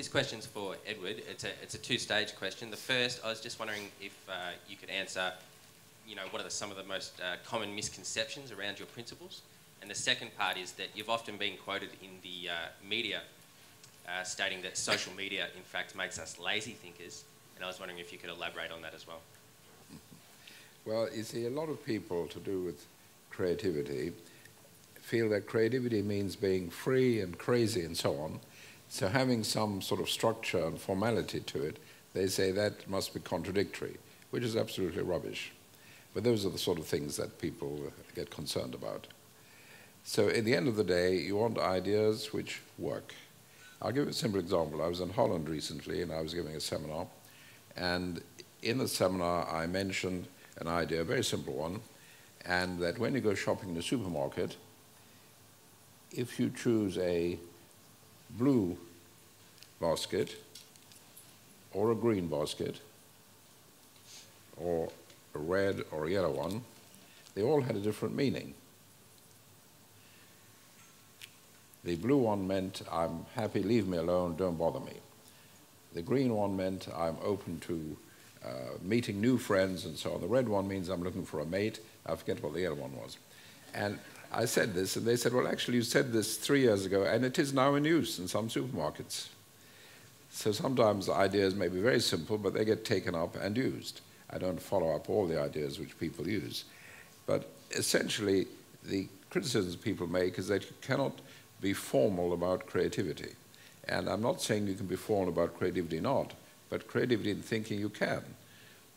This question's for Edward. It's a two-stage question. The first, I was just wondering if you could answer, you know, what are some of the most common misconceptions around your principles? And the second part is that you've often been quoted in the media stating that social media, in fact, makes us lazy thinkers. And I was wondering if you could elaborate on that as well. Well, you see, a lot of people, to do with creativity, feel that creativity means being free and crazy and so on. So having some sort of structure and formality to it, they say that must be contradictory, which is absolutely rubbish. But those are the sort of things that people get concerned about. So at the end of the day, you want ideas which work. I'll give you a simple example. I was in Holland recently, and I was giving a seminar. And in the seminar, I mentioned an idea, a very simple one, and that when you go shopping in a supermarket, if you choose a blue basket or a green basket or a red or a yellow one, they all had a different meaning. The blue one meant, I'm happy, leave me alone, don't bother me. The green one meant, I'm open to meeting new friends and so on. The red one means I'm looking for a mate. I forget what the yellow one was. And I said this, and they said, well, actually, you said this 3 years ago, and it is now in use in some supermarkets. So sometimes ideas may be very simple, but they get taken up and used. I don't follow up all the ideas which people use. But essentially, the criticisms people make is that you cannot be formal about creativity. And I'm not saying you can be formal about creativity in art, but creativity in thinking you can.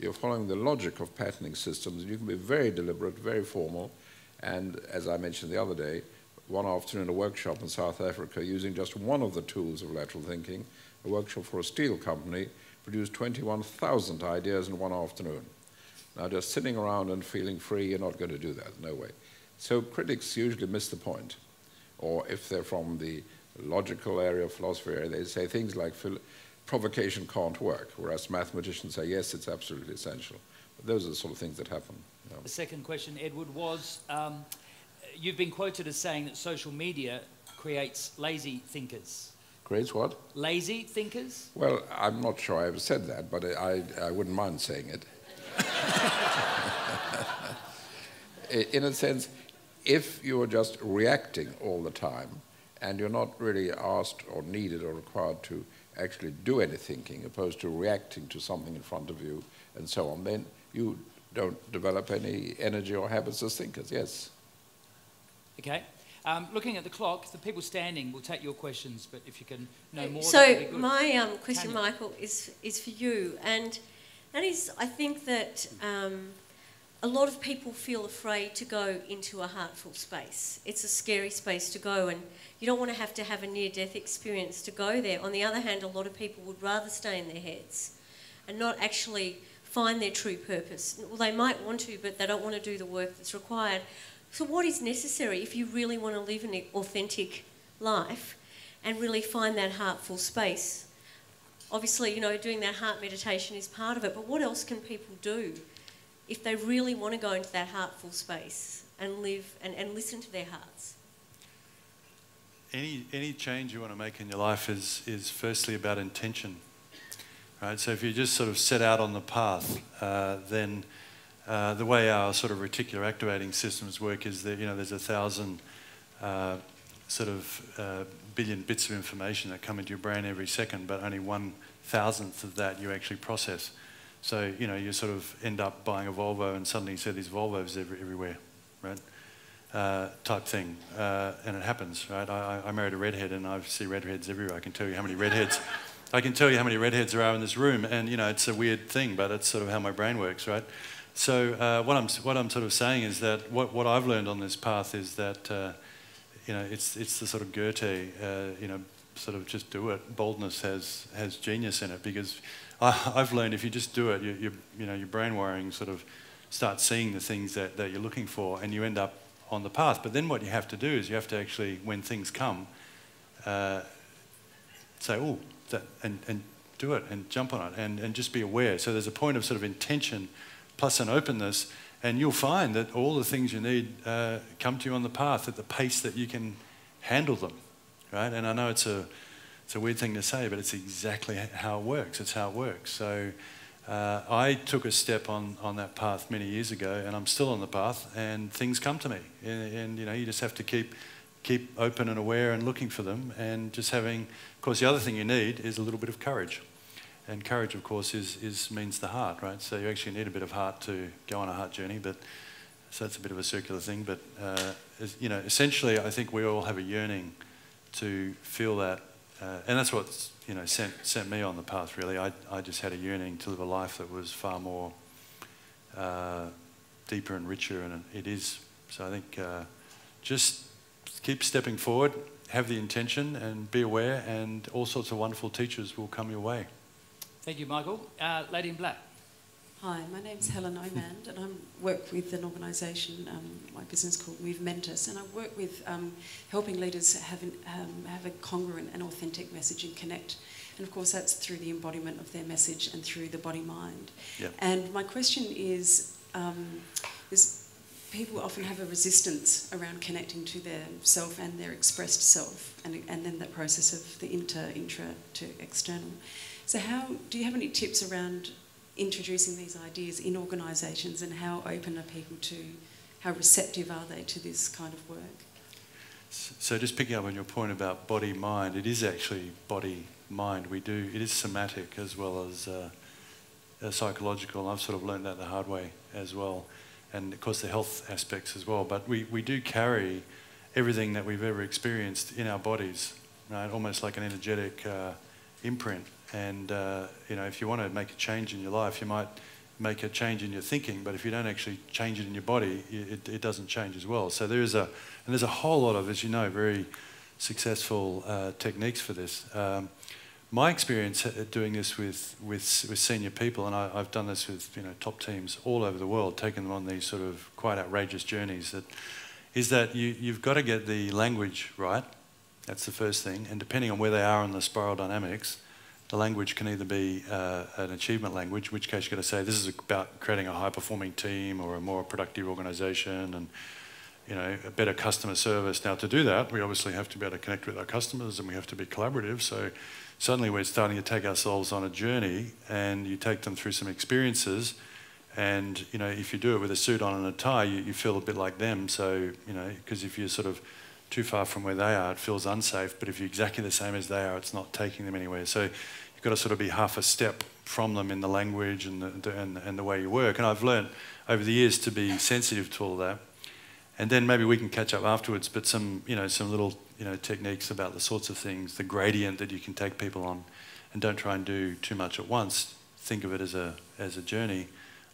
You're following the logic of patterning systems, and you can be very deliberate, very formal. And as I mentioned the other day, one afternoon a workshop in South Africa using just one of the tools of lateral thinking, a workshop for a steel company, produced 21,000 ideas in one afternoon. Now, just sitting around and feeling free, you're not going to do that, no way. So critics usually miss the point. Or if they're from the logical area, philosophy area, they say things like provocation can't work, whereas mathematicians say, yes, it's absolutely essential. But those are the sort of things that happen. You know. The second question, Edward, was you've been quoted as saying that social media creates lazy thinkers. Creates what? Lazy thinkers? Well, I'm not sure I ever said that, but I wouldn't mind saying it. In a sense, if you're just reacting all the time and you're not really asked or needed or required to actually do any thinking, opposed to reacting to something in front of you and so on, then you don't develop any energy or habits as thinkers, yes. Okay. Looking at the clock, the people standing will take your questions, but if you can know more, so that would be good. My question, Tanya. Michael, is for you, and that is, I think that a lot of people feel afraid to go into a heartful space. It's a scary space to go, and you don't want to have a near-death experience to go there. On the other hand, a lot of people would rather stay in their heads and not actually find their true purpose. Well, they might want to, but they don't want to do the work that's required. So what is necessary if you really want to live an authentic life and really find that heartful space? Obviously, you know, doing that heart meditation is part of it, but what else can people do if they really want to go into that heartful space and live and listen to their hearts? Any change you want to make in your life is firstly about intention, right? So if you just sort of set out on the path, then the way our sort of reticular activating systems work is that, you know, there's 1,000 billion bits of information that come into your brain every second, but only 1,000th of that you actually process. So, you know, you sort of end up buying a Volvo and suddenly you see these Volvos everywhere, right? Type thing, and it happens, right? I married a redhead and I see redheads everywhere. I can tell you how many redheads there are in this room, and, you know, it's a weird thing, but it's sort of how my brain works, right? So what I'm sort of saying is that what I've learned on this path is that you know, it's the sort of Goethe, you know, sort of just do it. Boldness has genius in it, because I've learned if you just do it, you know, your brain wiring sort of starts seeing the things that you're looking for, and you end up on the path. But then what you have to do is you have to actually, when things come, say, oh, that, and do it and jump on it and just be aware. So there's a point of sort of intention plus an openness, and you'll find that all the things you need come to you on the path at the pace that you can handle them, right? And I know it's a It's a weird thing to say, but it's exactly how it works. It's how it works. So I took a step on that path many years ago, and I'm still on the path, and things come to me. And you know, you just have to keep open and aware and looking for them, and just having, of course, the other thing you need is a little bit of courage. And courage, of course, means the heart, right? So you actually need a bit of heart to go on a heart journey, but so it's a bit of a circular thing. But you know, essentially, I think we all have a yearning to feel that, and that's what, you know, sent me on the path. Really, I just had a yearning to live a life that was far more deeper and richer, and it is. So I think just keep stepping forward, have the intention, and be aware, and all sorts of wonderful teachers will come your way. Thank you, Michael. Lady in black. Hi, my name's Helen Omand, and I work with an organisation, my business called We've Mentis, and I work with helping leaders have a congruent and authentic message and connect. And of course, that's through the embodiment of their message and through the body-mind. Yep. And my question is people often have a resistance around connecting to their self and their expressed self, and then that process of the intra to external. So do you have any tips around introducing these ideas in organisations, and how open are people to, how receptive are they to this kind of work? So just picking up on your point about body-mind, it is actually body-mind. It is somatic as well as psychological. I've sort of learned that the hard way as well. And of course the health aspects as well. But we do carry everything that we've ever experienced in our bodies, right? Almost like an energetic imprint. And you know, if you want to make a change in your life, you might make a change in your thinking, but if you don't actually change it in your body, it doesn't change as well. So there's a whole lot of, as you know, very successful techniques for this. My experience doing this with senior people, and I've done this with, you know, top teams all over the world, taking them on these sort of quite outrageous journeys, is that you've got to get the language right. That's the first thing. And depending on where they are in the spiral dynamics, the language can either be an achievement language, in which case you've got to say this is about creating a high-performing team or a more productive organisation, and, you know, a better customer service. Now, to do that, we obviously have to be able to connect with our customers, and we have to be collaborative. So suddenly we're starting to take ourselves on a journey, and you take them through some experiences, and, you know, if you do it with a suit on and a tie, you feel a bit like them. So, you know, because if you're sort of too far from where they are, it feels unsafe. But if you're exactly the same as they are, it's not taking them anywhere. So you've got to sort of be half a step from them in the language and the way you work. And I've learned over the years to be sensitive to all of that. And then maybe we can catch up afterwards. But some little, you know, techniques about the sorts of things, the gradient that you can take people on, and don't try and do too much at once. Think of it as a journey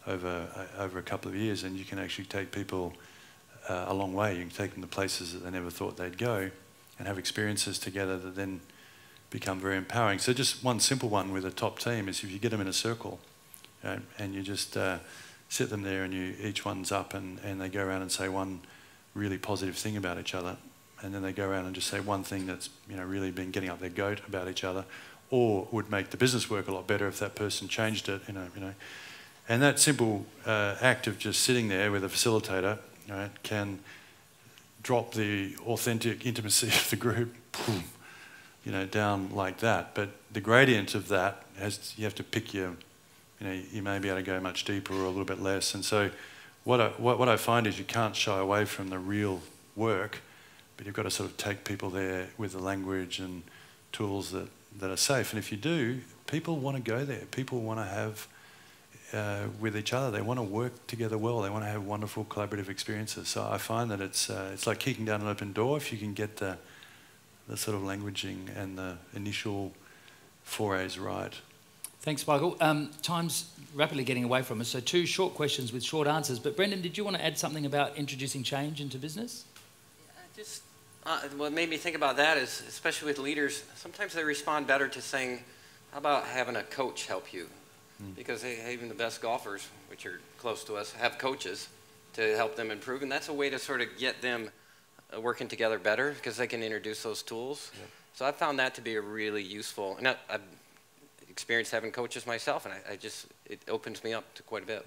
over a couple of years, and you can actually take people a long way. You can take them to places that they never thought they'd go, and have experiences together that then become very empowering. So just one simple one with a top team is if you get them in a circle, you know, and you just sit them there, and each one's up, and they go around and say one really positive thing about each other, and then they go around and just say one thing that's, you know, really been getting up their goat about each other, or would make the business work a lot better if that person changed it, you know. And that simple act of just sitting there with a facilitator, right, can drop the authentic intimacy of the group, boom, you know, down like that. But the gradient of that you have to pick your, you know, you may be able to go much deeper or a little bit less. And so what I find is you can't shy away from the real work, but you've got to sort of take people there with the language and tools that are safe. And if you do, people want to go there. People want to have with each other. They want to work together well. They want to have wonderful collaborative experiences. So I find that it's like kicking down an open door if you can get the sort of languaging and the initial forays right. Thanks, Michael. Time's rapidly getting away from us, so 2 short questions with short answers. But Brendan, did you want to add something about introducing change into business? Just what made me think about that is, especially with leaders, sometimes they respond better to saying, how about having a coach help you? Because even the best golfers, which are close to us, have coaches to help them improve. And that's a way to sort of get them working together better, because they can introduce those tools. Yep. So I found that to be a really useful, and I've experienced having coaches myself, and it opens me up to quite a bit.